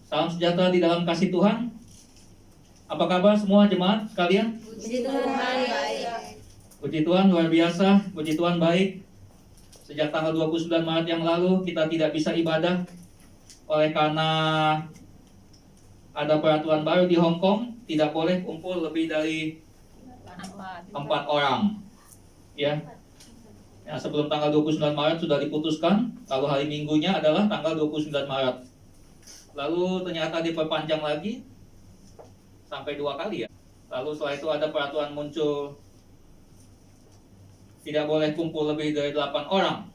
Salam sejahtera di dalam kasih Tuhan. Apa kabar semua jemaat sekalian? Puji Tuhan baik. Puji Tuhan luar biasa, puji Tuhan baik. Sejak tanggal 29 Maret yang lalu kita tidak bisa ibadah oleh karena ada peraturan baru di Hong Kong, tidak boleh kumpul lebih dari 4 orang. Ya. Ya, sebelum tanggal 29 Maret sudah diputuskan, kalau hari Minggunya adalah tanggal 29 Maret. Lalu ternyata diperpanjang lagi sampai 2 kali ya. Lalu setelah itu ada peraturan muncul, tidak boleh kumpul lebih dari 8 orang.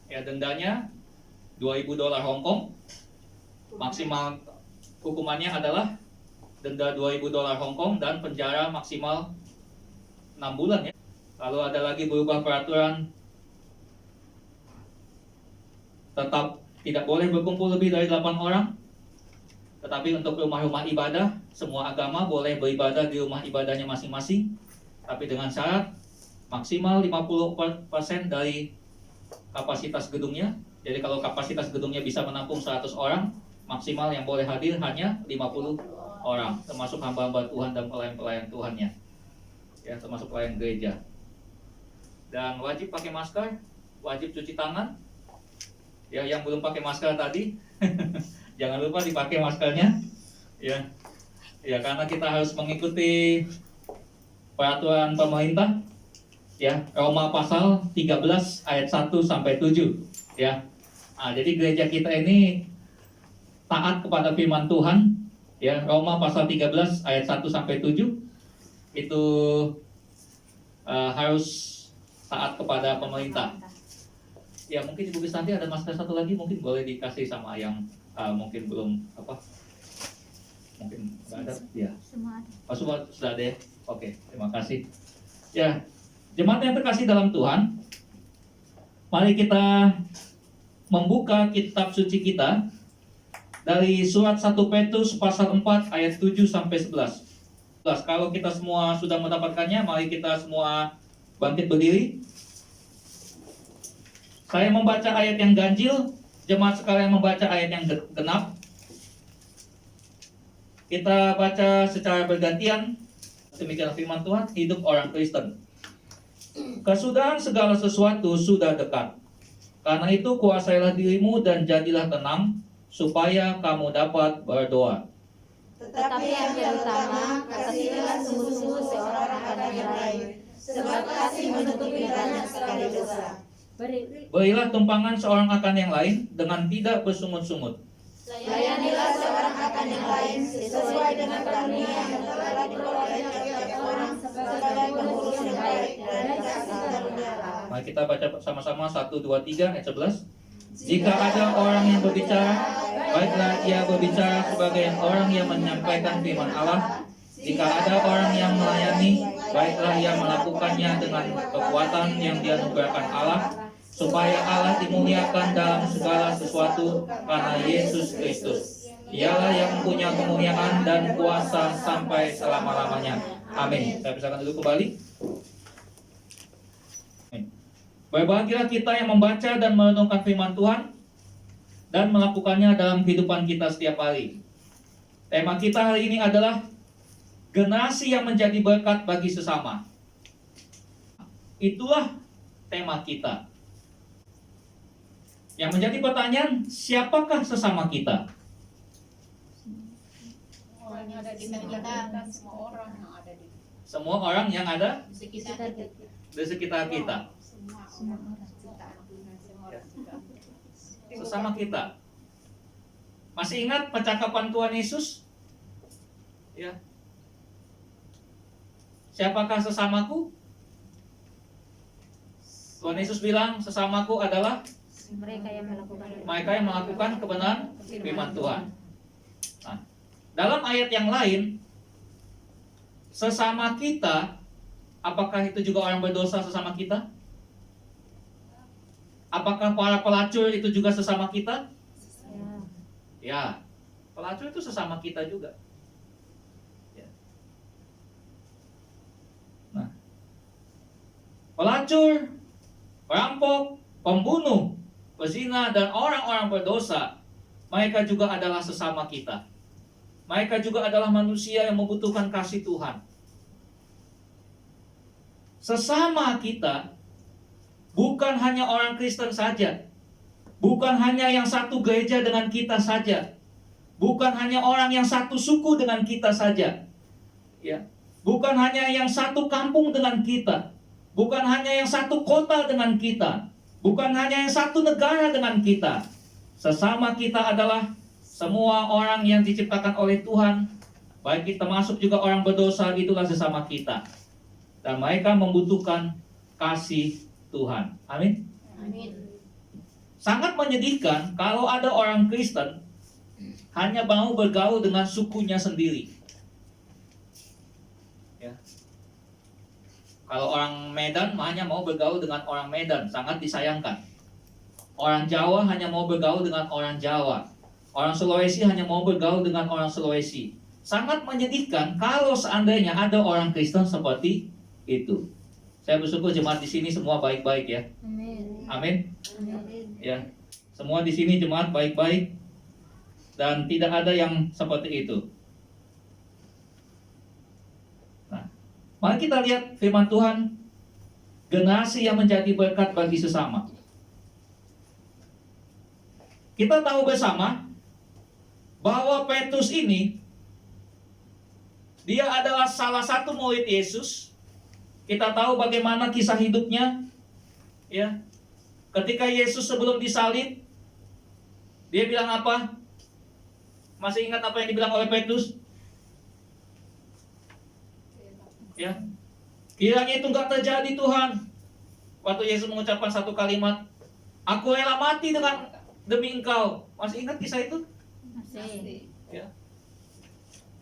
Ya, dendanya $2.000 Hong Kong. Maksimal hukumannya adalah denda $2.000 Hong Kong dan penjara maksimal 6 bulan ya. Lalu ada lagi berubah peraturan, tetap tidak boleh berkumpul lebih dari 8 orang. Tetapi untuk rumah-rumah ibadah, semua agama boleh beribadah di rumah ibadahnya masing-masing, tapi dengan syarat maksimal 50% dari kapasitas gedungnya. Jadi kalau kapasitas gedungnya bisa menampung 100 orang, maksimal yang boleh hadir hanya 50 orang, termasuk hamba-hamba Tuhan dan pelayan-pelayan Tuhannya. Ya, termasuk pelayan gereja. Dan wajib pakai masker, wajib cuci tangan. Ya, yang belum pakai masker tadi jangan lupa dipakai maskernya, ya, ya karena kita harus mengikuti peraturan pemerintah, ya, Roma pasal 13 ayat 1 sampai 7, ya. Nah, jadi gereja kita ini taat kepada firman Tuhan, ya. Roma pasal 13 ayat 1 sampai 7 itu harus taat kepada pemerintah. Ya, mungkin Ibu Kristanti ada masker satu lagi, mungkin boleh dikasih sama yang mungkin belum mungkin nggak ada, ya. Semua sudah ada ya. Oke, terima kasih. Ya, jemaat yang terkasih dalam Tuhan, mari kita membuka kitab suci kita dari surat 1 Petrus pasal 4 ayat 7 sampai 11. Kalau kita semua sudah mendapatkannya, mari kita semua bangkit berdiri. Saya membaca ayat yang ganjil, jemaat sekalian membaca ayat yang genap. Kita baca secara bergantian. Demikian firman Tuhan, hidup orang Kristen. Kesudahan segala sesuatu sudah dekat. Karena itu kuasailah dirimu dan jadilah tenang, supaya kamu dapat berdoa. Tetapi yang terutama, kasihilah sungguh-sungguh seorang akan yang lain, sebab kasih menutupi banyak sekali dosa. Berilah tumpangan seorang akan yang lain dengan tidak bersungut-sungut. Layanilah seorang akan yang lain sesuai dengan karunia yang telah diperoleh tiap orang sebagai pengurus yang baik dan kasih karunia Allah. Mari kita baca sama-sama 1, 2, 3 ayat 11. Jika ada orang yang berbicara, baiklah ia berbicara sebagai orang yang menyampaikan firman Allah. Jika ada orang yang melayani, baiklah ia melakukannya dengan kekuatan yang dianugerahkan Allah, supaya Allah dimuliakan dalam segala sesuatu karena Yesus Kristus. Ialah yang punya kemuliaan dan kuasa sampai selama-lamanya. Amin. Saya persilakan dulu kembali. Berbahagialah kita yang membaca dan merenungkan firman Tuhan dan melakukannya dalam kehidupan kita setiap hari. Tema kita hari ini adalah generasi yang menjadi berkat bagi sesama. Itulah tema kita. Yang menjadi pertanyaan, siapakah sesama kita? Orang yang ada di sekitar kita, semua orang yang ada di Semua orang yang ada sekitar kita. di sekitar kita. Semua orang sekitar. Semua orang sekitar. Sesama kita. Masih ingat percakapan Tuhan Yesus? Ya. Siapakah sesamaku? Tuhan Yesus bilang, sesamaku adalah Mereka yang melakukan kebenaran firman Tuhan. Nah, dalam ayat yang lain, sesama kita, apakah itu juga orang berdosa sesama kita? Apakah para pelacur itu juga sesama kita? Ya, pelacur itu sesama kita juga. Ya. Nah, pelacur, perampok, pembunuh, pezina, dan orang-orang berdosa, mereka juga adalah sesama kita. Mereka juga adalah manusia yang membutuhkan kasih Tuhan. Sesama kita bukan hanya orang Kristen saja, bukan hanya yang satu gereja dengan kita saja, bukan hanya orang yang satu suku dengan kita saja, ya, bukan hanya yang satu kampung dengan kita, bukan hanya yang satu kota dengan kita, bukan hanya yang satu negara dengan kita. Sesama kita adalah semua orang yang diciptakan oleh Tuhan, baik kita masuk juga orang berdosa, itulah sesama kita. Dan mereka membutuhkan kasih Tuhan. Amin. Amin. Sangat menyedihkan kalau ada orang Kristen hanya mau bergaul dengan sukunya sendiri. Ya. Kalau orang Medan hanya mau bergaul dengan orang Medan, sangat disayangkan. Orang Jawa hanya mau bergaul dengan orang Jawa. Orang Sulawesi hanya mau bergaul dengan orang Sulawesi. Sangat menyedihkan kalau seandainya ada orang Kristen seperti itu. Saya bersyukur jemaat di sini semua baik-baik ya. Amin. Amin. Amin. Ya. Semua di sini jemaat baik-baik dan tidak ada yang seperti itu. Nah, mari kita lihat firman Tuhan, generasi yang menjadi berkat bagi sesama. Kita tahu bersama bahwa Petrus ini dia adalah salah satu murid Yesus. Kita tahu bagaimana kisah hidupnya, ya. Ketika Yesus sebelum disalib, dia bilang apa? Masih ingat apa yang dibilang oleh Petrus? Ya, kiranya itu enggak terjadi Tuhan. Waktu Yesus mengucapkan satu kalimat, aku rela mati demi engkau. Masih ingat kisah itu? Masih. Ya.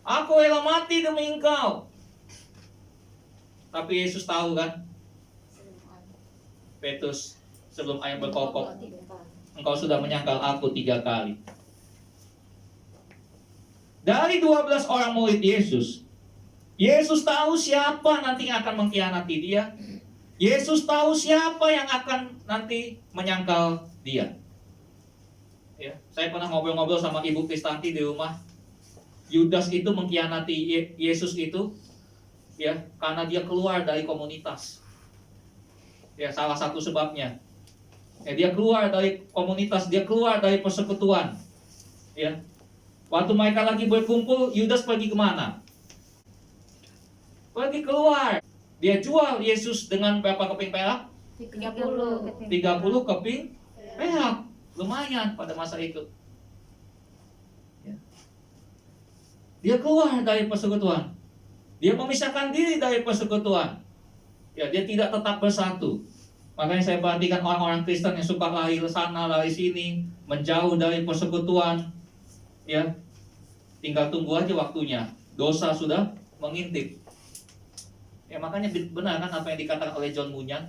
Aku rela mati demi engkau. Tapi Yesus tahu kan, Petrus, sebelum ayam berkokok, engkau sudah menyangkal aku 3 kali. Dari 12 orang murid Yesus, Yesus tahu siapa nanti yang akan mengkhianati dia. Yesus tahu siapa yang akan nanti menyangkal dia. Ya, saya pernah ngobrol-ngobrol sama Ibu Kristanti di rumah. Yudas itu mengkhianati Yesus itu, ya, karena dia keluar dari komunitas. Ya, salah satu sebabnya. Ya, dia keluar dari komunitas, dia keluar dari persekutuan. Ya. Waktu mereka lagi berkumpul, Yudas pergi kemana? Pergi keluar. Dia jual Yesus dengan berapa keping perak? 30. 30 keping perak. Lumayan pada masa itu. Ya. Dia keluar dari persekutuan. Dia memisahkan diri dari persekutuan. Ya, dia tidak tetap bersatu. Makanya saya perhatikan orang-orang Kristen yang suka lari sana, lari sini, menjauh dari persekutuan. Ya, tinggal tunggu aja waktunya. Dosa sudah mengintip. Ya, makanya benar kan apa yang dikatakan oleh John Bunyan.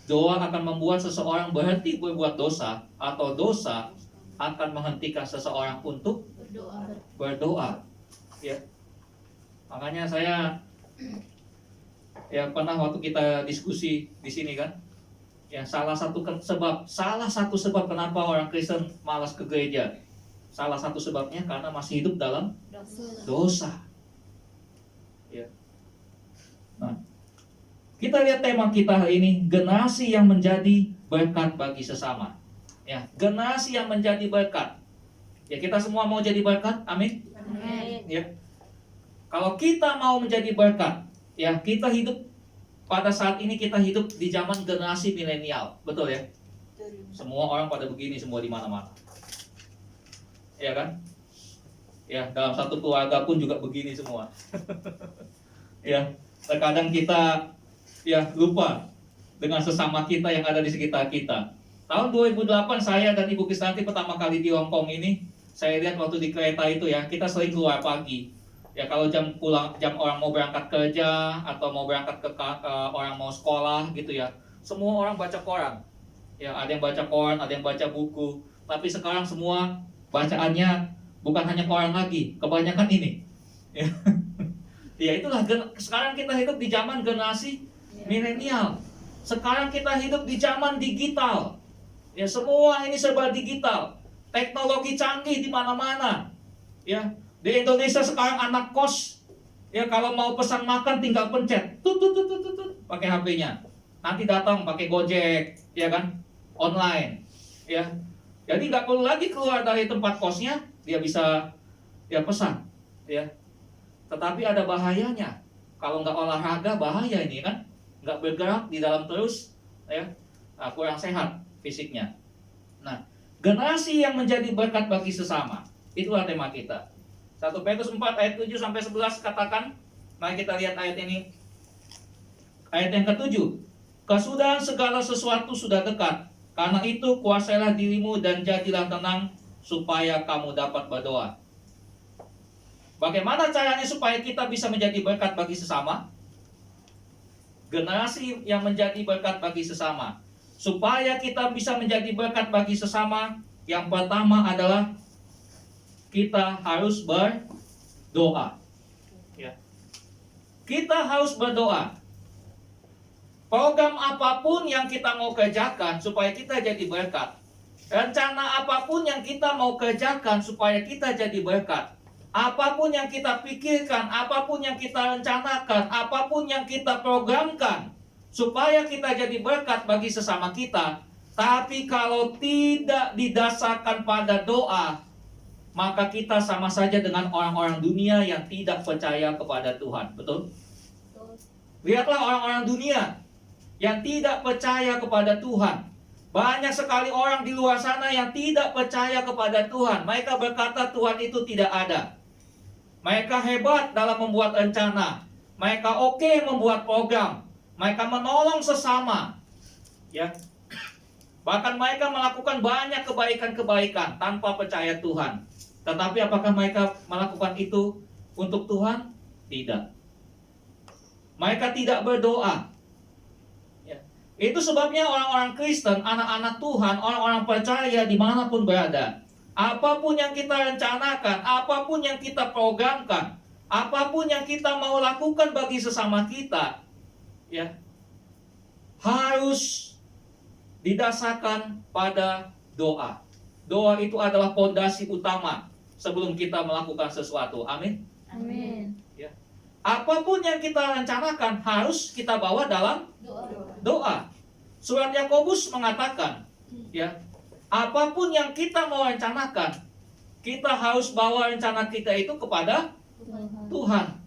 Doa akan membuat seseorang berhenti berbuat dosa, atau dosa akan menghentikan seseorang untuk berdoa. Ya. Makanya saya ya pernah waktu kita diskusi di sini kan, ya salah satu sebab kenapa orang Kristen malas ke gereja, salah satu sebabnya karena masih hidup dalam dosa. Ya. Nah, kita lihat tema kita hari ini, generasi yang menjadi berkat bagi sesama. Ya, generasi yang menjadi berkat. Ya, kita semua mau jadi berkat, amin. Amin. Ya. Kalau kita mau menjadi berkat, ya kita hidup pada saat ini, kita hidup di zaman generasi milenial, betul ya? Semua orang pada begini, semua di mana-mana, ya kan? Ya, dalam satu keluarga pun juga begini semua. Ya, terkadang kita ya lupa dengan sesama kita yang ada di sekitar kita. Tahun 2008 saya dan Ibu Kristanti pertama kali di Hong Kong ini, saya lihat waktu di kereta itu ya, kita sering keluar pagi. Ya, kalau jam orang mau berangkat kerja atau mau berangkat ke orang mau sekolah gitu ya, semua orang baca koran. Ya, ada yang baca koran, ada yang baca buku. Tapi sekarang semua bacaannya bukan hanya koran lagi, kebanyakan ini. Ya, ya itulah, sekarang kita hidup di zaman generasi milenial. Sekarang kita hidup di zaman digital. Ya, semua ini serba digital. Teknologi canggih di mana-mana. Ya, di Indonesia sekarang anak kos, ya kalau mau pesan makan tinggal pencet, tut tut tut tut tut, tut, pakai HP-nya. Nanti datang pakai Gojek, ya kan? Online. Ya. Jadi nggak perlu lagi keluar dari tempat kosnya, dia bisa ya pesan, ya. Tetapi ada bahayanya. Kalau nggak olahraga bahaya ini kan, nggak bergerak di dalam terus, ya, kurang sehat fisiknya. Nah, generasi yang menjadi berkat bagi sesama, itulah tema kita. 1 Petrus 4 ayat 7 sampai 11 katakan, mari kita lihat ayat ini. Ayat yang ke-7. Kesudahan segala sesuatu sudah dekat. Karena itu kuasailah dirimu dan jadilah tenang supaya kamu dapat berdoa. Bagaimana caranya supaya kita bisa menjadi berkat bagi sesama? Generasi yang menjadi berkat bagi sesama. Supaya kita bisa menjadi berkat bagi sesama, yang pertama adalah kita harus berdoa. Ya. Kita harus berdoa. Program apapun yang kita mau kerjakan supaya kita jadi berkat. Rencana apapun yang kita mau kerjakan supaya kita jadi berkat. Apapun yang kita pikirkan, apapun yang kita rencanakan, apapun yang kita programkan supaya kita jadi berkat bagi sesama kita. Tapi kalau tidak didasarkan pada doa, maka kita sama saja dengan orang-orang dunia yang tidak percaya kepada Tuhan. Betul? Lihatlah orang-orang dunia yang tidak percaya kepada Tuhan. Banyak sekali orang di luar sana yang tidak percaya kepada Tuhan. Mereka berkata Tuhan itu tidak ada. Mereka hebat dalam membuat rencana. Mereka oke membuat program. Mereka menolong sesama. Ya. Bahkan mereka melakukan banyak kebaikan-kebaikan tanpa percaya Tuhan. Tetapi apakah mereka melakukan itu untuk Tuhan? Tidak. Mereka tidak berdoa. Ya. Itu sebabnya orang-orang Kristen, anak-anak Tuhan, orang-orang percaya dimanapun berada, apapun yang kita rencanakan, apapun yang kita programkan, apapun yang kita mau lakukan bagi sesama kita, ya, harus didasarkan pada doa. Doa itu adalah fondasi utama sebelum kita melakukan sesuatu. Amin. Amin. Ya. Apapun yang kita rencanakan harus kita bawa dalam doa. Surat Yakobus mengatakan, ya, apapun yang kita mau rencanakan, kita harus bawa rencana kita itu kepada Tuhan.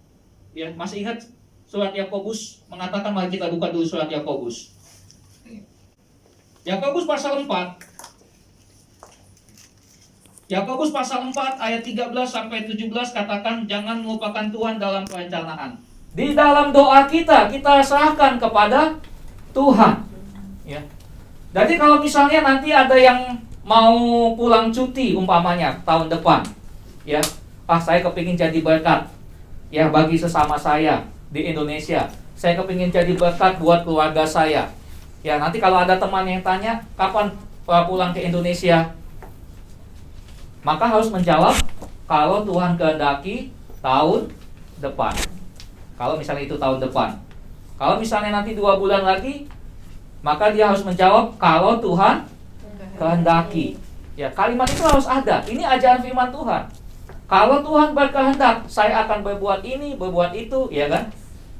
Ya, masih ingat surat Yakobus mengatakan, mari kita buka dulu surat Yakobus. Yakobus pasal 4. Yakobus pasal 4 ayat 13 sampai 17 katakan, jangan melupakan Tuhan dalam perencanaan. Di dalam doa kita serahkan kepada Tuhan. Ya. Jadi kalau misalnya nanti ada yang mau pulang cuti umpamanya tahun depan, ya, saya kepingin jadi berkat, ya, bagi sesama saya di Indonesia. Saya kepingin jadi berkat buat keluarga saya. Ya, nanti kalau ada teman yang tanya kapan pulang ke Indonesia, maka harus menjawab kalau Tuhan kehendaki tahun depan. Kalau misalnya itu tahun depan. Kalau misalnya nanti 2 bulan lagi, maka dia harus menjawab kalau Tuhan kehendaki. Ya, kalimat itu harus ada. Ini ajaran firman Tuhan. Kalau Tuhan berkehendak, saya akan berbuat ini, berbuat itu, ya kan?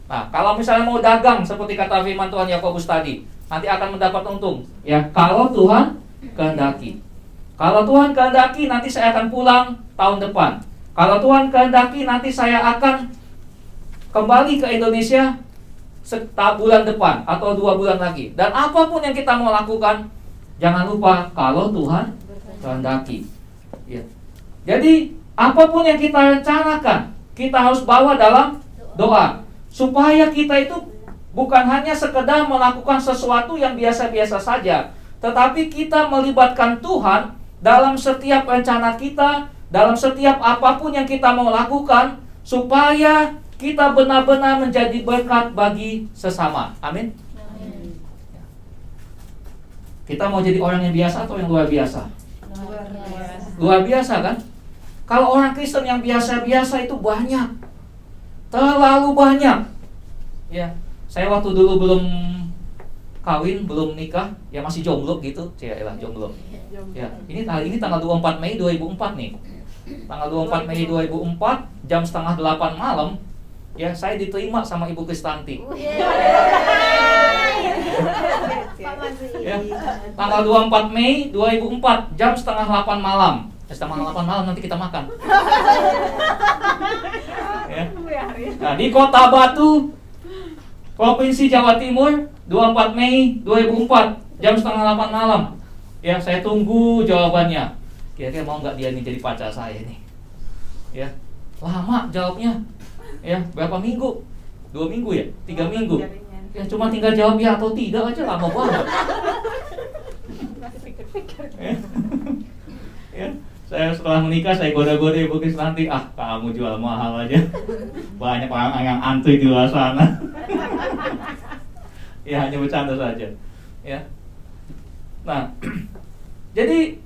Nah, kalau misalnya mau dagang seperti kata firman Tuhan Yakobus tadi, nanti akan mendapat untung. Ya, kalau Tuhan kehendaki. Kalau Tuhan kehendaki, nanti saya akan pulang tahun depan. Kalau Tuhan kehendaki, nanti saya akan kembali ke Indonesia bulan depan atau 2 bulan lagi. Dan apapun yang kita mau lakukan, jangan lupa kalau Tuhan kehendaki. Ya. Jadi apapun yang kita rencanakan, kita harus bawa dalam doa, supaya kita itu bukan hanya sekedar melakukan sesuatu yang biasa-biasa saja, tetapi kita melibatkan Tuhan dalam setiap rencana kita, dalam setiap apapun yang kita mau lakukan, supaya kita benar-benar menjadi berkat bagi sesama. Amin. Amin. Kita mau jadi orang yang biasa atau yang luar biasa? Luar biasa. Luar biasa kan? Kalau orang Kristen yang biasa-biasa itu banyak, terlalu banyak. Ya, saya waktu dulu belum kawin belum nikah, ya masih jomblo gitu, lah jomblo. Ya, ini hari ini tanggal 24 Mei 2004 nih. Tanggal 24 Mei 2004 jam setengah 8 malam, ya saya diterima sama Ibu Kristanti. Ya, tanggal 24 Mei 2004 jam setengah 8 malam. Setengah 8 malam nanti kita makan. Ya. Nah, di Kota Batu, Provinsi Jawa Timur, 24 Mei 2004 jam setengah 8 malam. Ya, saya tunggu jawabannya. Kira-kira mau nggak dia nih jadi pacar saya nih? Ya, lama jawabnya. Ya, berapa minggu? 2 minggu ya? 3 minggu? Ya, cuma tinggal jawab ya atau tidak aja, lama banget. Ya, saya setelah menikah saya goda-goda Ibu Kristanti, kamu jual mahal aja. Banyak orang yang antri di luar sana. Ya, hanya bercanda saja. Ya. Nah, jadi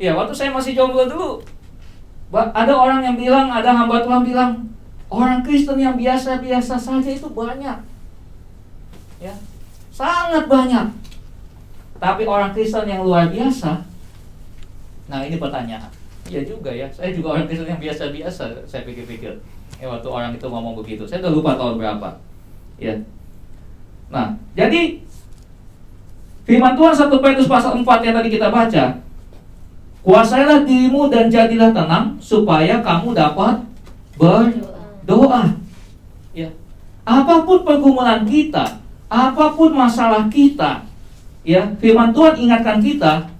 ya waktu saya masih jomblo dulu, ada orang yang bilang, ada hamba Tuhan bilang, orang Kristen yang biasa-biasa saja itu banyak. Ya, sangat banyak. Tapi orang Kristen yang luar biasa, nah ini pertanyaan. Iya juga ya, saya juga orang Kristen yang biasa-biasa. Saya pikir-pikir, waktu orang itu ngomong begitu, saya udah lupa tahun berapa. Ya. Nah, jadi firman Tuhan 1 Petrus pasal 4 yang tadi kita baca, kuasailah dirimu dan jadilah tenang supaya kamu dapat berdoa. Ya. Apapun pergumulan kita, apapun masalah kita, ya, firman Tuhan ingatkan kita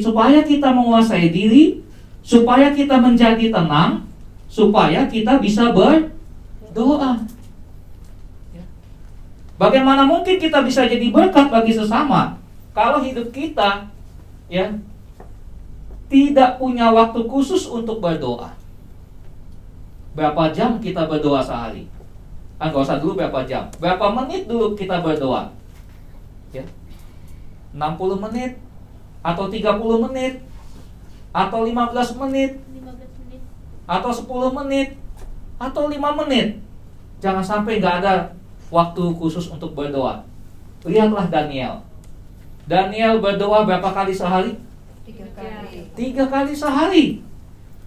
supaya kita menguasai diri, supaya kita menjadi tenang, supaya kita bisa berdoa. Ya. Bagaimana mungkin kita bisa jadi berkat bagi sesama kalau hidup kita, ya, tidak punya waktu khusus untuk berdoa? Berapa jam kita berdoa sehari? Gak usah dulu berapa jam, berapa menit dulu kita berdoa? Ya, 60 menit atau 30 menit atau 15 menit atau 10 menit atau 5 menit. Jangan sampai gak ada waktu khusus untuk berdoa. Lihatlah Daniel. Daniel berdoa berapa kali sehari? 3 kali sehari.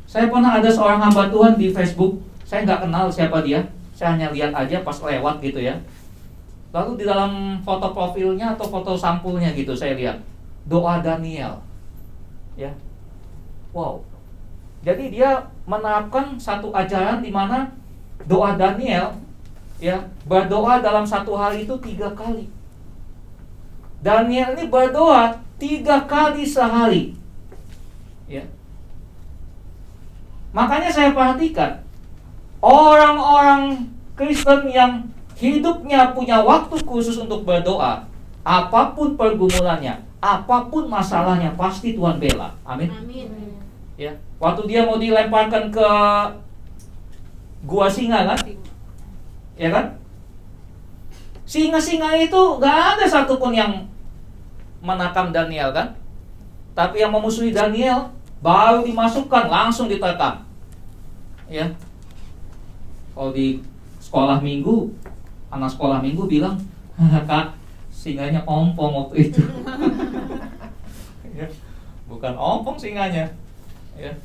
Saya pernah ada seorang hamba Tuhan di Facebook. Saya gak kenal siapa dia, saya hanya lihat aja pas lewat gitu ya. Lalu di dalam foto profilnya atau foto sampulnya gitu saya lihat doa Daniel. Ya. Wow. Jadi dia menerapkan satu ajaran di mana doa Daniel, ya, berdoa dalam satu hari itu 3 kali. Daniel ini berdoa 3 kali sehari. Ya. Makanya saya perhatikan orang-orang Kristen yang hidupnya punya waktu khusus untuk berdoa, apapun pergumulannya, apapun masalahnya, pasti Tuhan bela. Amin. Ya, waktu dia mau dilemparkan ke gua singa kan, ya kan? Singa-singa itu gak ada satupun yang menakam Daniel kan? Tapi yang memusuhi Daniel baru dimasukkan langsung diterkam. Ya. Kalau di sekolah minggu, anak sekolah minggu bilang, Kak, singanya ompong waktu itu. Ya, bukan ompong singanya. Ya.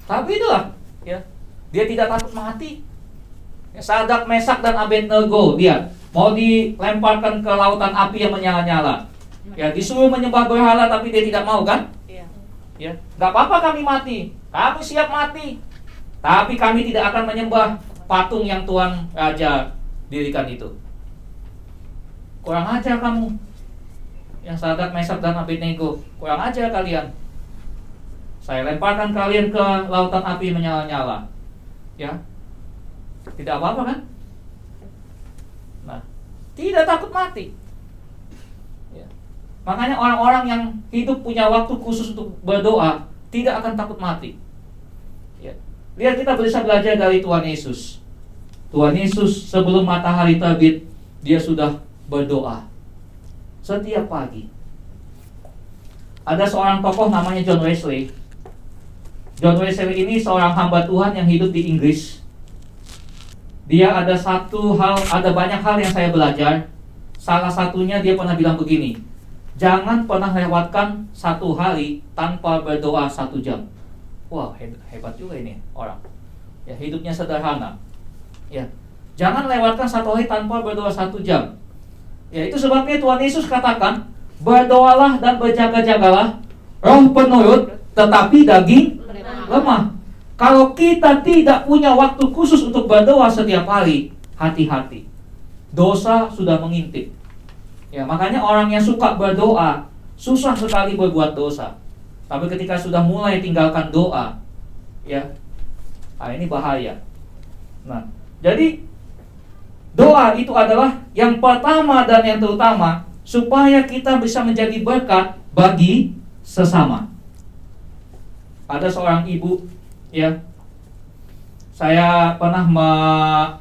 Tapi itulah, ya, dia tidak takut mati. Ya, Sadrak, Mesak dan Abednego, dia mau dilemparkan ke lautan api yang menyala-nyala. Ya, disuruh menyembah berhala tapi dia tidak mau kan? Ya, nggak apa-apa kami mati, kami siap mati, tapi kami tidak akan menyembah patung yang Tuhan Raja dirikan itu. Kurang ajar kamu, yang Sadrak, Mesak dan Abednego, kurang ajar kalian. Saya lemparkan kalian ke lautan api menyala-nyala. Ya, tidak apa-apa kan? Nah, tidak takut mati. Ya. Makanya orang-orang yang hidup punya waktu khusus untuk berdoa tidak akan takut mati. Ya. Lihat, kita bisa belajar dari Tuhan Yesus. Tuhan Yesus sebelum matahari terbit, dia sudah berdoa setiap pagi. Ada seorang tokoh namanya John Wesley. John Wesley ini seorang hamba Tuhan yang hidup di Inggris. Dia ada banyak hal yang saya belajar. salah satunya dia pernah bilang begini, jangan pernah lewatkan satu hari tanpa berdoa 1 jam. Wah, hebat juga ini orang. Ya, hidupnya sederhana. Ya, jangan lewatkan satu hari tanpa berdoa 1 jam. Ya, itu sebabnya Tuhan Yesus katakan, berdoalah dan berjaga-jagalah, roh penurut, tetapi daging lemah. Kalau kita tidak punya waktu khusus untuk berdoa setiap hari, hati-hati. Dosa sudah mengintip. Ya, makanya orang yang suka berdoa susah sekali berbuat dosa. Tapi ketika sudah mulai tinggalkan doa, ya, ini bahaya. Nah, jadi doa itu adalah yang pertama dan yang terutama supaya kita bisa menjadi berkat bagi sesama. Ada seorang ibu, ya, saya pernah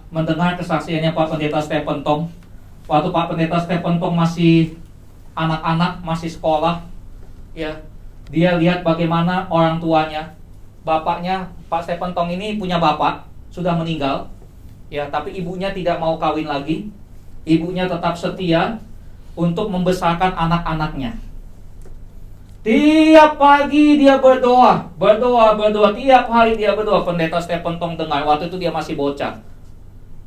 mendengar kesaksiannya Pak Pendeta Stephen Tong. Waktu Pak Pendeta Stephen Tong masih anak-anak, masih sekolah, ya, dia lihat bagaimana orang tuanya, bapaknya Pak Stephen Tong ini punya bapak, sudah meninggal, ya, tapi ibunya tidak mau kawin lagi. Ibunya tetap setia untuk membesarkan anak-anaknya. Tiap pagi dia berdoa, tiap hari dia berdoa. Pendeta Stephen Tong dengar, waktu itu dia masih bocah.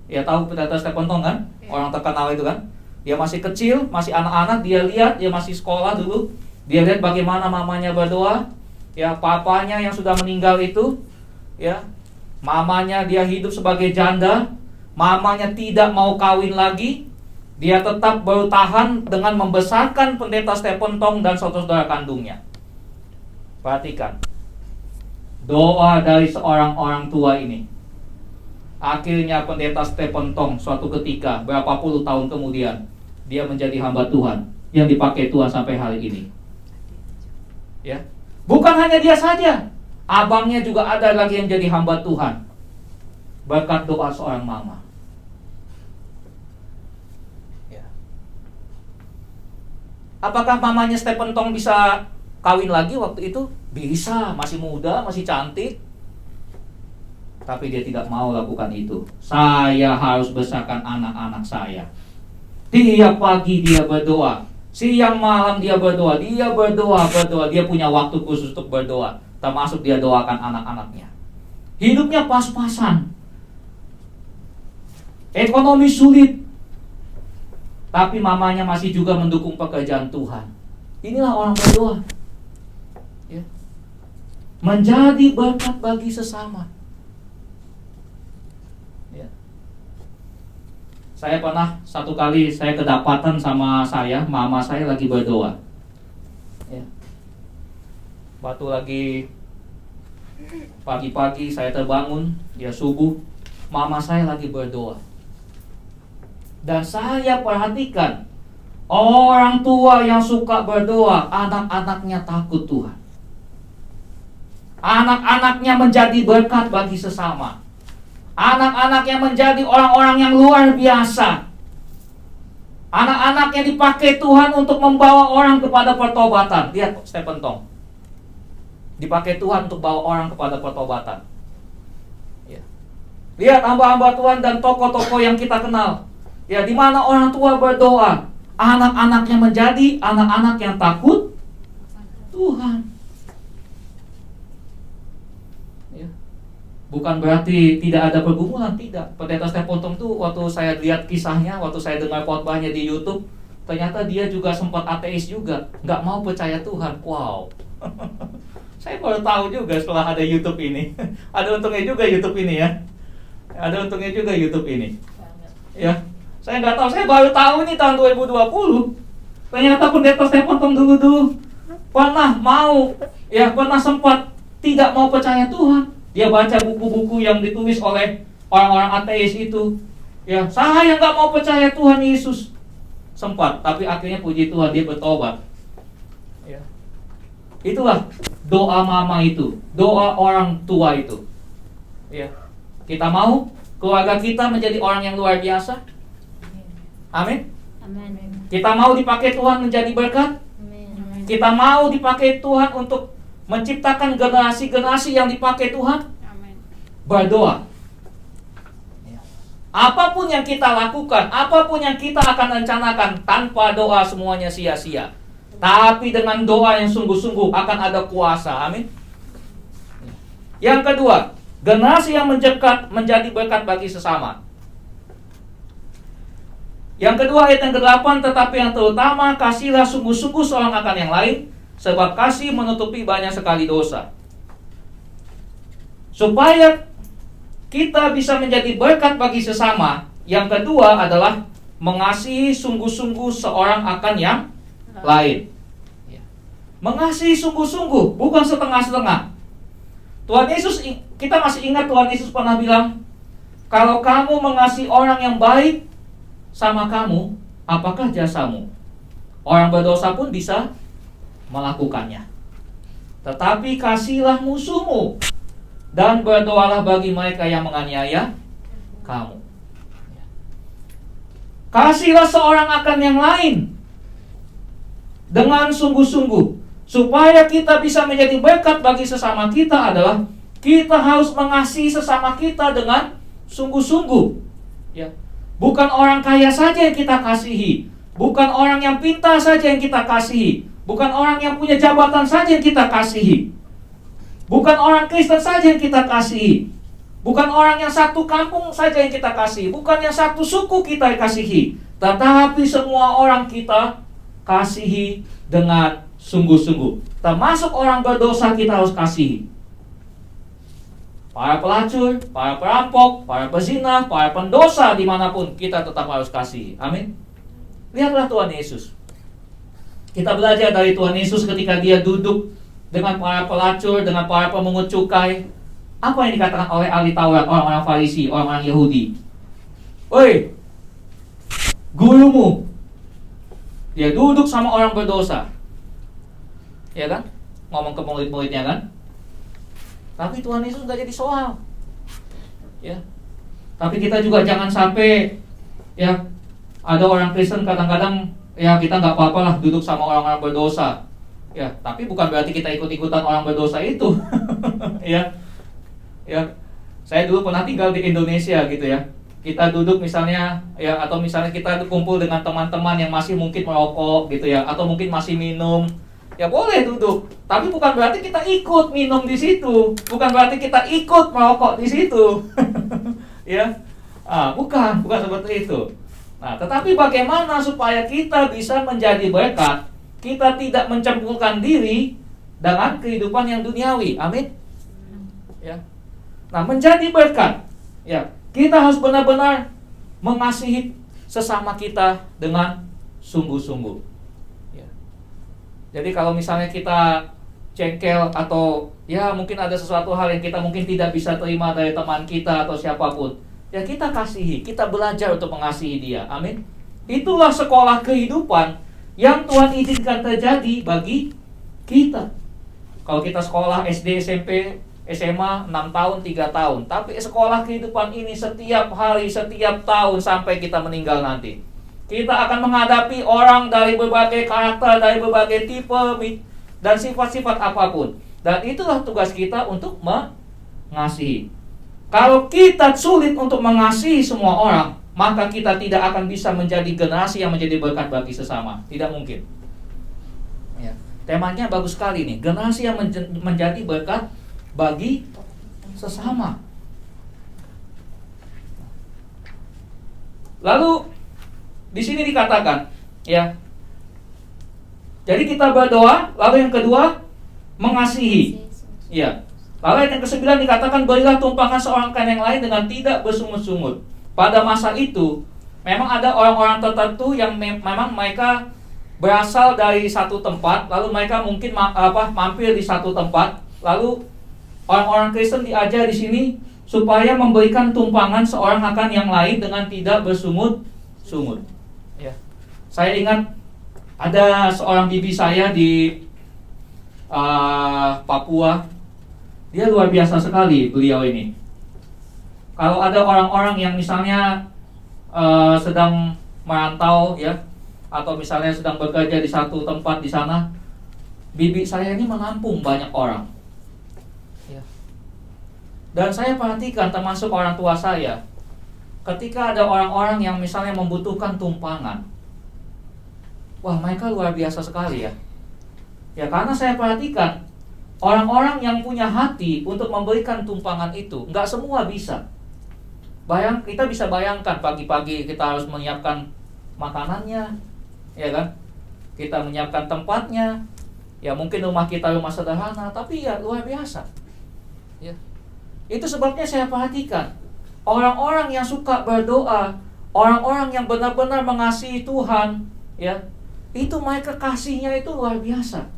Ya, tahu Pendeta Stephen Tong kan? Orang terkenal itu kan? Dia masih kecil, masih anak-anak, dia lihat, dia masih sekolah dulu. Dia lihat bagaimana mamanya berdoa. Ya, papanya yang sudah meninggal itu, ya, mamanya dia hidup sebagai janda, mamanya tidak mau kawin lagi. Dia tetap bertahan dengan membesarkan Pendeta Stephen Tong dan saudara-saudara kandungnya. Perhatikan, doa dari seorang orang tua ini. Akhirnya Pendeta Stephen Tong suatu ketika, berapa puluh tahun kemudian, dia menjadi hamba Tuhan yang dipakai Tuhan sampai hari ini. Ya, bukan hanya dia saja, abangnya juga ada lagi yang jadi hamba Tuhan berkat doa seorang mama. Apakah mamanya Stephen Tong bisa kawin lagi waktu itu? Bisa, masih muda, masih cantik. Tapi dia tidak mau lakukan itu. Saya harus besarkan anak-anak saya. Tiap pagi dia berdoa, siang malam dia berdoa. Dia punya waktu khusus untuk berdoa, termasuk dia doakan anak-anaknya. Hidupnya pas-pasan. Ekonomi sulit, tapi mamanya masih juga mendukung pekerjaan Tuhan. Inilah orang berdoa, ya. Menjadi berkat bagi sesama, ya. Saya pernah satu kali saya kedapatan sama mama saya lagi berdoa, ya. Waktu lagi pagi-pagi saya terbangun, ya subuh, mama saya lagi berdoa. Dan saya perhatikan, orang tua yang suka berdoa, anak-anaknya takut Tuhan. Anak-anaknya menjadi berkat bagi sesama. Anak-anaknya menjadi orang-orang yang luar biasa. Anak-anaknya dipakai Tuhan untuk membawa orang kepada pertobatan. Lihat Stephen Tong, dipakai Tuhan untuk bawa orang kepada pertobatan, ya. Lihat hamba-hamba Tuhan dan tokoh-tokoh yang kita kenal, ya, di mana orang tua berdoa, anak-anaknya menjadi anak-anak yang takut Tuhan. Ya. Bukan berarti tidak ada pergumulan, tidak. Pendeta Stephen Tong tuh waktu saya lihat kisahnya, waktu saya dengar khotbahnya di YouTube, ternyata dia juga sempat ateis juga, nggak mau percaya Tuhan. Wow. Saya baru tahu juga setelah ada YouTube ini. Ada untungnya juga YouTube ini, ya. Ada untungnya juga YouTube ini, ya. Saya nggak tahu, saya baru tahu nih tahun 2020. Ternyata Pendeta Stephen Tong dulu pernah sempat tidak mau percaya Tuhan. Dia baca buku-buku yang ditulis oleh orang-orang ateis itu. Ya, saya nggak mau percaya Tuhan Yesus. Sempat, tapi akhirnya puji Tuhan dia bertobat. Ya. Itulah doa mama itu, doa orang tua itu. Ya. Kita mau keluarga kita menjadi orang yang luar biasa. Amin. Amin. Kita mau dipakai Tuhan menjadi berkat. Amin. Kita mau dipakai Tuhan untuk menciptakan generasi-generasi yang dipakai Tuhan. Amin. Berdoa. Apapun yang kita lakukan, apapun yang kita akan rencanakan, tanpa doa semuanya sia-sia. Tapi dengan doa yang sungguh-sungguh akan ada kuasa. Amin. Yang kedua, generasi yang menjadi berkat bagi sesama. Yang kedua, ayat yang ke-8, tetapi yang terutama, kasihlah sungguh-sungguh seorang akan yang lain, sebab kasih menutupi banyak sekali dosa. Supaya kita bisa menjadi berkat bagi sesama, yang kedua adalah mengasihi sungguh-sungguh seorang akan yang lain. Mengasihi sungguh-sungguh, bukan setengah-setengah. Tuhan Yesus, kita masih ingat Tuhan Yesus pernah bilang, kalau kamu mengasihi orang yang baik sama kamu, apakah jasamu? Orang berdosa pun bisa melakukannya. Tetapi kasihilah musuhmu, dan berdoalah bagi mereka yang menganiaya kamu. Kasihlah seorang akan yang lain dengan sungguh-sungguh. Supaya kita bisa menjadi berkat bagi sesama kita adalah kita harus mengasihi sesama kita dengan sungguh-sungguh. Ya. Bukan orang kaya saja yang kita kasihi, bukan orang yang pintar saja yang kita kasihi, bukan orang yang punya jabatan saja yang kita kasihi, bukan orang Kristen saja yang kita kasihi, bukan orang yang satu kampung saja yang kita kasihi, bukan yang satu suku kita kasihi, tetapi semua orang kita kasihi dengan sungguh-sungguh. Termasuk orang berdosa kita harus kasihi. Para pelacur, para perampok, para pezina, para pendosa dimanapun kita tetap harus kasihi. Amin. Lihatlah Tuhan Yesus. Kita belajar dari Tuhan Yesus ketika dia duduk dengan para pelacur, dengan para pemungut cukai. Apa yang dikatakan oleh ahli Taurat, orang-orang Farisi, orang-orang Yahudi? Oi, gurumu. Dia duduk sama orang berdosa. Ya kan? Ngomong ke murid-muridnya kan? Tapi Tuhan Yesus nggak jadi soal. Ya. Tapi kita juga jangan sampai ya ada orang Kristen kadang-kadang ya kita nggak apa-apa lah duduk sama orang-orang berdosa. Ya, tapi bukan berarti kita ikut-ikutan orang berdosa itu. Ya. Ya. Saya dulu pernah tinggal di Indonesia gitu ya. Kita duduk misalnya ya atau misalnya kita kumpul dengan teman-teman yang masih mungkin merokok gitu ya atau mungkin masih minum. Ya boleh duduk, tapi bukan berarti kita ikut minum di situ, bukan berarti kita ikut merokok di situ, ya, bukan seperti itu. Nah, tetapi bagaimana supaya kita bisa menjadi berkat? Kita tidak mencampurkan diri dengan kehidupan yang duniawi, amin. Ya, nah menjadi berkat, ya kita harus benar-benar mengasihi sesama kita dengan sungguh-sungguh. Jadi kalau misalnya kita jengkel atau ya mungkin ada sesuatu hal yang kita mungkin tidak bisa terima dari teman kita atau siapapun, ya kita kasihi, kita belajar untuk mengasihi dia. Amin. Itulah sekolah kehidupan yang Tuhan izinkan terjadi bagi kita. Kalau kita sekolah SD, SMP, SMA 6 tahun, 3 tahun, tapi sekolah kehidupan ini setiap hari, setiap tahun sampai kita meninggal nanti. Kita akan menghadapi orang dari berbagai karakter, dari berbagai tipe dan sifat-sifat apapun. Dan itulah tugas kita untuk mengasihi. Kalau kita sulit untuk mengasihi semua orang, maka kita tidak akan bisa menjadi generasi yang menjadi berkat bagi sesama. Tidak mungkin. Ya. Temanya bagus sekali nih. Generasi yang menjadi berkat bagi sesama. Lalu di sini dikatakan, ya. Jadi kita berdoa, lalu yang kedua mengasihi. Ya. Lalu yang ke-9 dikatakan berilah tumpangan seorang kan yang lain dengan tidak bersungut-sungut. Pada masa itu, memang ada orang-orang tertentu yang memang mereka berasal dari satu tempat, lalu mereka mungkin mampir di satu tempat, lalu orang-orang Kristen diajar di sini supaya memberikan tumpangan seorang akan yang lain dengan tidak bersungut-sungut. Ya. Saya ingat ada seorang bibi saya di Papua. Dia luar biasa sekali beliau ini. Kalau ada orang-orang yang misalnya sedang merantau ya, atau misalnya sedang bekerja di satu tempat di sana, bibi saya ini menampung banyak orang. Ya. Dan saya perhatikan termasuk orang tua saya. ketika ada orang-orang yang misalnya membutuhkan tumpangan, wah mereka luar biasa sekali ya. Ya karena saya perhatikan orang-orang yang punya hati untuk memberikan tumpangan itu, nggak semua bisa. Kita bisa bayangkan pagi-pagi kita harus menyiapkan makanannya, ya kan? Kita menyiapkan tempatnya. Ya mungkin rumah kita rumah sederhana, tapi ya luar biasa. Ya. Itu sebabnya saya perhatikan orang-orang yang suka berdoa, orang-orang yang benar-benar mengasihi Tuhan, ya, itu mereka kasihnya itu luar biasa.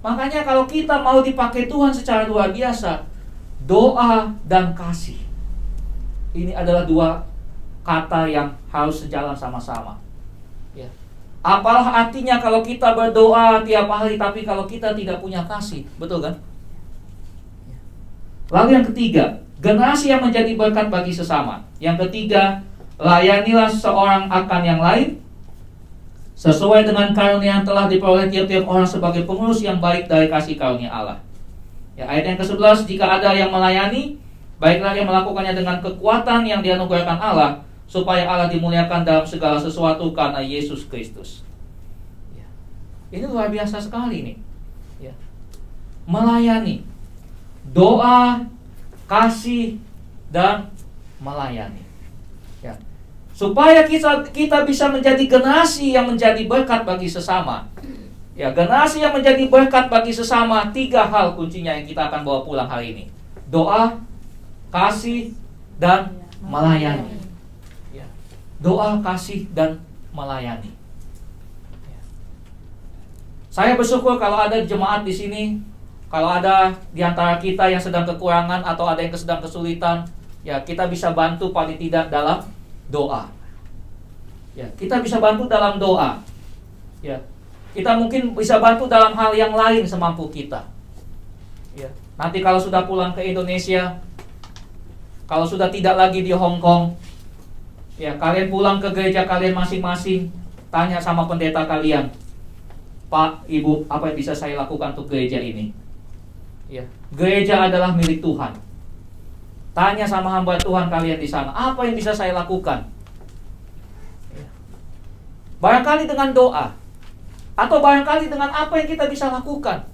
Makanya kalau kita mau dipakai Tuhan secara luar biasa, doa dan kasih, ini adalah dua kata yang harus sejalan sama-sama. Ya. Apalah artinya kalau kita berdoa tiap hari tapi kalau kita tidak punya kasih, betul kan? Lalu yang ketiga, generasi yang menjadi berkat bagi sesama. Yang ketiga, layanilah seorang akan yang lain sesuai dengan karunia yang telah diperoleh tiap-tiap orang sebagai pengurus yang baik dari kasih karunia Allah. Ya, ayat yang ke-11, jika ada yang melayani, baiklah yang melakukannya dengan kekuatan yang dianugerahkan Allah, supaya Allah dimuliakan dalam segala sesuatu karena Yesus Kristus. Ya. Ini luar biasa sekali nih. Ya. Melayani, doa, kasih, dan melayani. Ya. Supaya kita bisa menjadi generasi yang menjadi berkat bagi sesama. Ya, generasi yang menjadi berkat bagi sesama, 3 hal kuncinya yang kita akan bawa pulang hari ini. Doa, kasih, dan melayani. Ya. Doa, kasih, dan melayani. Ya. Saya bersyukur kalau ada jemaat di sini, kalau ada di antara kita yang sedang kekurangan atau ada yang sedang kesulitan, ya kita bisa bantu paling tidak dalam doa. Ya, kita bisa bantu dalam doa. Ya. Kita mungkin bisa bantu dalam hal yang lain semampu kita. Ya. Nanti kalau sudah pulang ke Indonesia, kalau sudah tidak lagi di Hong Kong, ya kalian pulang ke gereja kalian masing-masing, tanya sama pendeta kalian, Pak, Ibu, apa yang bisa saya lakukan untuk gereja ini? Ya, gereja adalah milik Tuhan. Tanya sama hamba Tuhan kalian di sana, apa yang bisa saya lakukan? Ya. Barangkali dengan doa, atau barangkali dengan apa yang kita bisa lakukan.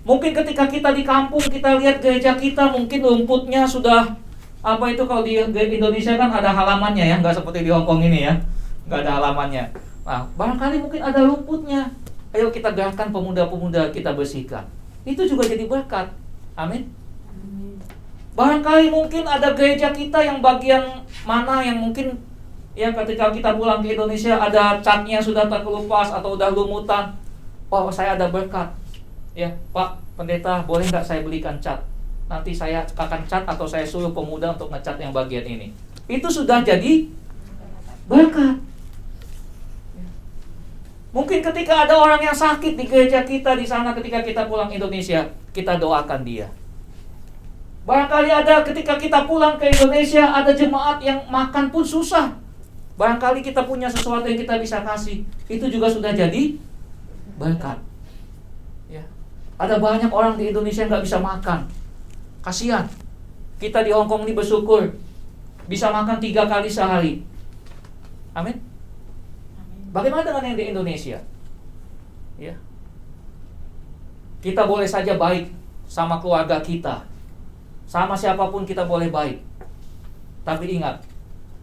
Mungkin ketika kita di kampung, kita lihat gereja kita, mungkin rumputnya sudah, apa itu kalau di Indonesia kan ada halamannya ya, nggak seperti di Hong Kong ini ya, nggak ada halamannya. Nah, barangkali mungkin ada rumputnya. Ayo kita gerakan pemuda-pemuda, kita bersihkan. Itu juga jadi berkat. Amin. Barangkali mungkin ada gereja kita yang bagian mana yang mungkin ya ketika kita pulang ke Indonesia ada catnya sudah terkelupas atau udah lumutan. Oh, saya ada berkat. Ya, Pak Pendeta, boleh nggak saya belikan cat? Nanti saya akan cat atau saya suruh pemuda untuk ngecat yang bagian ini. Itu sudah jadi berkat. Mungkin ketika ada orang yang sakit di gereja kita di sana, ketika kita pulang Indonesia, kita doakan dia. Barangkali ada ketika kita pulang ke Indonesia, ada jemaat yang makan pun susah. Barangkali kita punya sesuatu yang kita bisa kasih. Itu juga sudah jadi berkat. Ya. Ada banyak orang di Indonesia yang nggak bisa makan. Kasihan. Kita di Hong Kong ini bersyukur bisa makan 3 kali sehari. Amin. Bagaimana dengan yang di Indonesia? Ya. Kita boleh saja baik sama keluarga kita, sama siapapun kita boleh baik. Tapi ingat,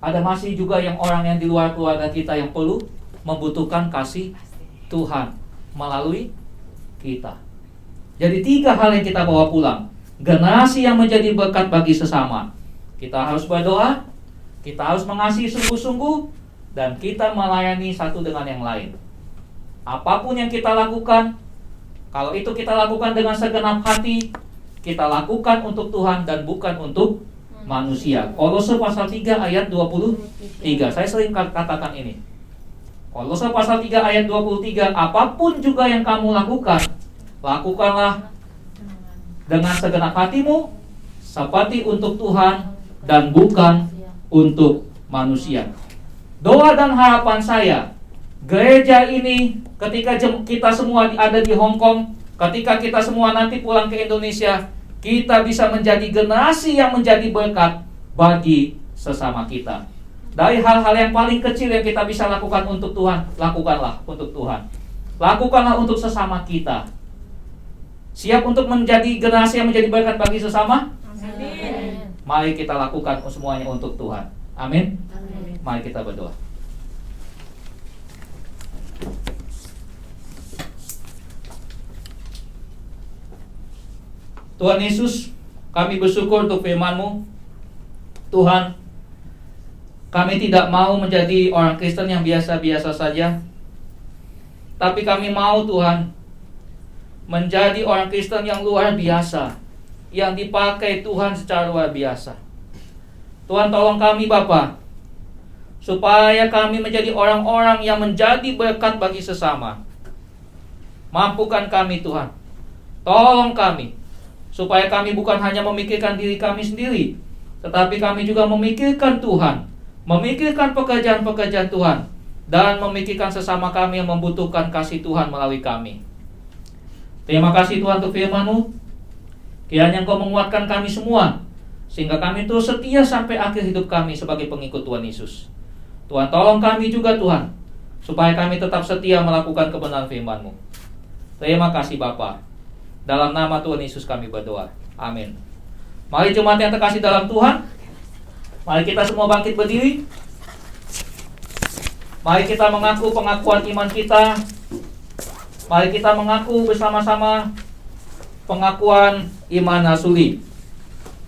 ada masih juga yang orang yang di luar keluarga kita yang perlu membutuhkan kasih Tuhan melalui kita. Jadi 3 hal yang kita bawa pulang. Generasi yang menjadi berkat bagi sesama. Kita harus berdoa, kita harus mengasihi sungguh-sungguh, dan kita melayani satu dengan yang lain. Apapun yang kita lakukan, kalau itu kita lakukan dengan segenap hati, kita lakukan untuk Tuhan dan bukan untuk manusia. Kolose pasal 3 ayat 23. Saya sering katakan ini. Kolose pasal 3 ayat 23, apapun juga yang kamu lakukan, lakukanlah dengan segenap hatimu seperti untuk Tuhan dan bukan untuk manusia. Doa dan harapan saya, gereja ini ketika kita semua ada di Hong Kong, ketika kita semua nanti pulang ke Indonesia, kita bisa menjadi generasi yang menjadi berkat bagi sesama kita. Dari hal-hal yang paling kecil yang kita bisa lakukan untuk Tuhan, lakukanlah untuk Tuhan. Lakukanlah untuk sesama kita. Siap untuk menjadi generasi yang menjadi berkat bagi sesama? Amin. Mari kita lakukan semuanya untuk Tuhan. Amin. Amin. Mari kita berdoa. Tuhan Yesus, kami bersyukur untuk firman-Mu. Tuhan, kami tidak mau menjadi orang Kristen yang biasa-biasa saja, tapi kami mau Tuhan menjadi orang Kristen yang luar biasa, yang dipakai Tuhan secara luar biasa. Tuhan, tolong kami Bapa, supaya kami menjadi orang-orang yang menjadi berkat bagi sesama. Mampukan kami Tuhan, tolong kami, supaya kami bukan hanya memikirkan diri kami sendiri, tetapi kami juga memikirkan Tuhan, memikirkan pekerjaan-pekerjaan Tuhan, dan memikirkan sesama kami yang membutuhkan kasih Tuhan melalui kami. Terima kasih Tuhan untuk firman-Mu. Kiranya Engkau menguatkan kami semua, sehingga kami terus setia sampai akhir hidup kami sebagai pengikut Tuhan Yesus. Tuhan, tolong kami juga Tuhan, supaya kami tetap setia melakukan kebenaran firman-Mu. Terima kasih Bapa. Dalam nama Tuhan Yesus kami berdoa. Amin. Mari jemaat yang terkasih dalam Tuhan, mari kita semua bangkit berdiri. Mari kita mengaku pengakuan iman kita. Mari kita mengaku bersama-sama pengakuan iman rasuli.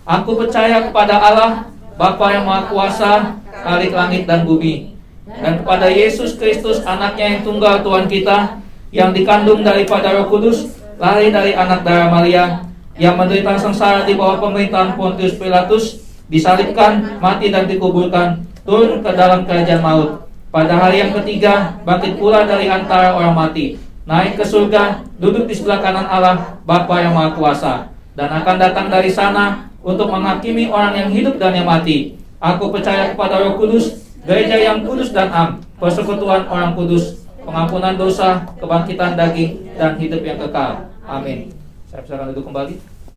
Aku percaya kepada Allah, Bapa yang Maha Kuasa, Khalik langit dan bumi, dan kepada Yesus Kristus, anaknya yang tunggal Tuhan kita, yang dikandung daripada Roh Kudus, lahir dari anak darah Maria, yang menderita sengsara di bawah pemerintahan Pontius Pilatus, disalibkan, mati dan dikuburkan, turun ke dalam kerajaan maut. Pada hari yang ketiga, bangkit pula dari antara orang mati, naik ke surga, duduk di sebelah kanan Allah, Bapa yang Maha Kuasa, dan akan datang dari sana untuk menghakimi orang yang hidup dan yang mati. Aku percaya kepada Roh Kudus, gereja yang kudus dan am, persekutuan orang kudus, pengampunan dosa, kebangkitan daging, dan hidup yang kekal. Amin. Saya persilakan duduk kembali.